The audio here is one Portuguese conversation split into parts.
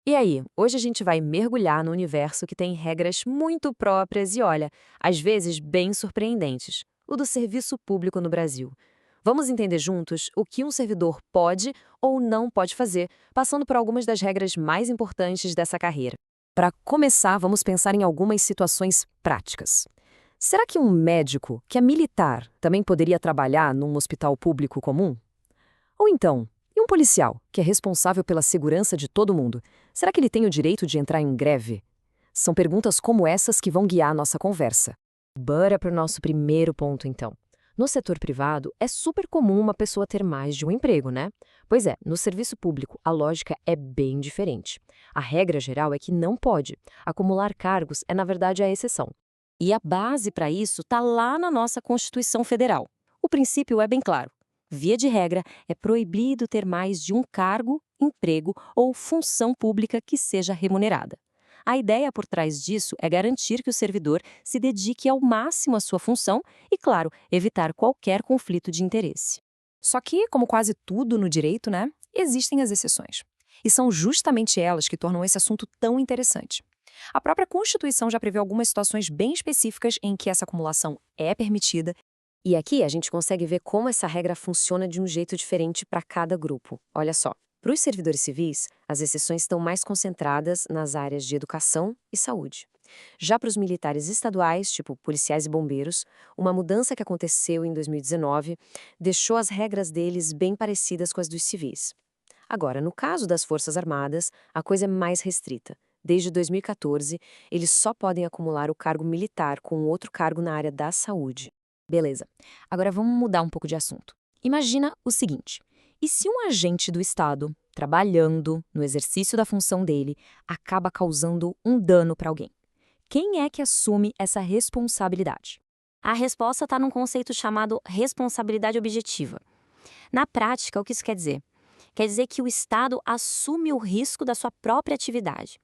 E aí, hoje a gente vai mergulhar no universo que tem regras muito próprias e, olha, às vezes bem surpreendentes, o do serviço público no Brasil. Vamos entender juntos o que um servidor pode ou não pode fazer, passando por algumas das regras mais importantes dessa carreira. Para começar, vamos pensar em algumas situações práticas. Será que um médico, que é militar, também poderia trabalhar num hospital público comum? Ou então, e um policial, que é responsável pela segurança de todo mundo? Será que ele tem o direito de entrar em greve? São perguntas como essas que vão guiar a nossa conversa. Bora para o nosso primeiro ponto, então. No setor privado, é super comum uma pessoa ter mais de um emprego, né? Pois é, no serviço público, a lógica é bem diferente. A regra geral é que não pode. Acumular cargos é, na verdade, a exceção. E a base para isso está lá na nossa Constituição Federal. O princípio é bem claro. Via de regra, é proibido ter mais de um cargo, emprego ou função pública que seja remunerada. A ideia por trás disso é garantir que o servidor se dedique ao máximo à sua função e, claro, evitar qualquer conflito de interesse. Só que, como quase tudo no direito, né, existem as exceções. E são justamente elas que tornam esse assunto tão interessante. A própria Constituição já prevê algumas situações bem específicas em que essa acumulação é permitida. E aqui a gente consegue ver como essa regra funciona de um jeito diferente para cada grupo. Olha só, para os servidores civis, as exceções estão mais concentradas nas áreas de educação e saúde. Já para os militares estaduais, tipo policiais e bombeiros, uma mudança que aconteceu em 2019 deixou as regras deles bem parecidas com as dos civis. Agora, no caso das Forças Armadas, a coisa é mais restrita. Desde 2014, eles só podem acumular o cargo militar com outro cargo na área da saúde. Beleza. Agora vamos mudar um pouco de assunto. Imagina o seguinte: e se um agente do Estado, trabalhando no exercício da função dele, acaba causando um dano para alguém? Quem é que assume essa responsabilidade? A resposta está num conceito chamado responsabilidade objetiva. Na prática, o que isso quer dizer? Quer dizer que o Estado assume o risco da sua própria atividade.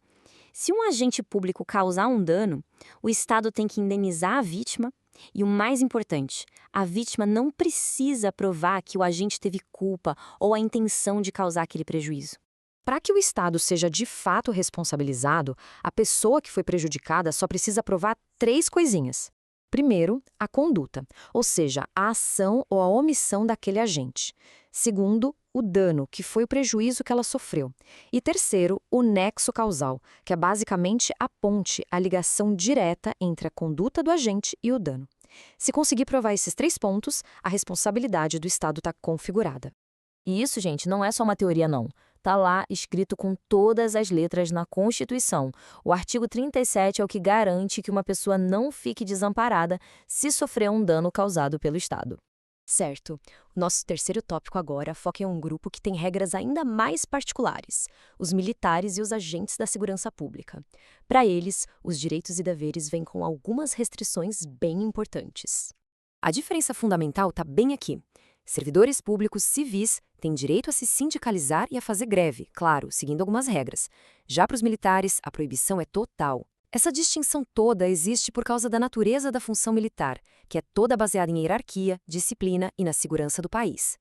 Se um agente público causar um dano, o Estado tem que indenizar a vítima e, o mais importante, a vítima não precisa provar que o agente teve culpa ou a intenção de causar aquele prejuízo. Para que o Estado seja de fato responsabilizado, a pessoa que foi prejudicada só precisa provar três coisinhas. Primeiro, a conduta, ou seja, a ação ou a omissão daquele agente. Segundo, o dano, que foi o prejuízo que ela sofreu. E terceiro, o nexo causal, que é basicamente a ponte, a ligação direta entre a conduta do agente e o dano. Se conseguir provar esses três pontos, a responsabilidade do Estado está configurada. E isso, gente, não é só uma teoria, não. Tá lá escrito com todas as letras na Constituição. O artigo 37 é o que garante que uma pessoa não fique desamparada se sofrer um dano causado pelo Estado. Certo. O nosso terceiro tópico agora foca em um grupo que tem regras ainda mais particulares: os militares e os agentes da segurança pública. Para eles, os direitos e deveres vêm com algumas restrições bem importantes. A diferença fundamental está bem aqui. Servidores públicos civis têm direito a se sindicalizar e a fazer greve, claro, seguindo algumas regras. Já para os militares, a proibição é total. Essa distinção toda existe por causa da natureza da função militar, que é toda baseada em hierarquia, disciplina e na segurança do país.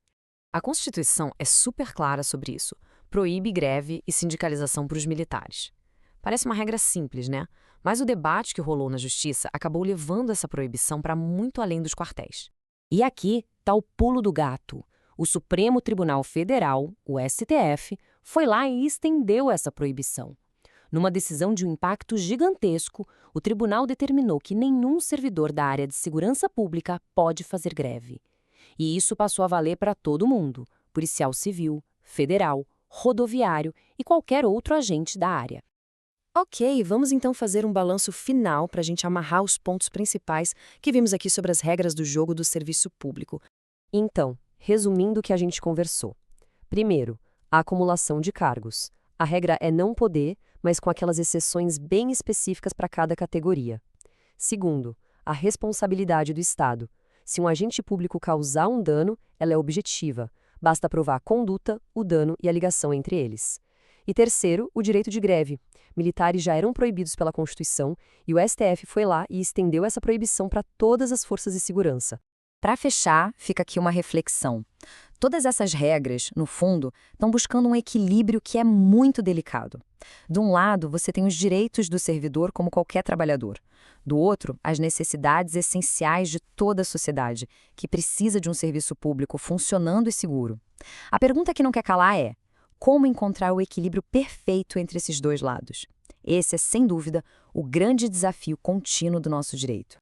A Constituição é super clara sobre isso. Proíbe greve e sindicalização para os militares. Parece uma regra simples, né? Mas o debate que rolou na Justiça acabou levando essa proibição para muito além dos quartéis. E aqui está o pulo do gato. O Supremo Tribunal Federal, o STF, foi lá e estendeu essa proibição. Numa decisão de um impacto gigantesco, o tribunal determinou que nenhum servidor da área de segurança pública pode fazer greve. E isso passou a valer para todo mundo: policial civil, federal, rodoviário e qualquer outro agente da área. Ok, vamos então fazer um balanço final para a gente amarrar os pontos principais que vimos aqui sobre as regras do jogo do serviço público. Então, resumindo o que a gente conversou. Primeiro, a acumulação de cargos. A regra é não poder, mas com aquelas exceções bem específicas para cada categoria. Segundo, a responsabilidade do Estado. Se um agente público causar um dano, ela é objetiva. Basta provar a conduta, o dano e a ligação entre eles. E terceiro, o direito de greve. Militares já eram proibidos pela Constituição e o STF foi lá e estendeu essa proibição para todas as forças de segurança. Para fechar, fica aqui uma reflexão. Todas essas regras, no fundo, estão buscando um equilíbrio que é muito delicado. De um lado, você tem os direitos do servidor como qualquer trabalhador. Do outro, as necessidades essenciais de toda a sociedade, que precisa de um serviço público funcionando e seguro. A pergunta que não quer calar é: como encontrar o equilíbrio perfeito entre esses dois lados? Esse é, sem dúvida, o grande desafio contínuo do nosso direito.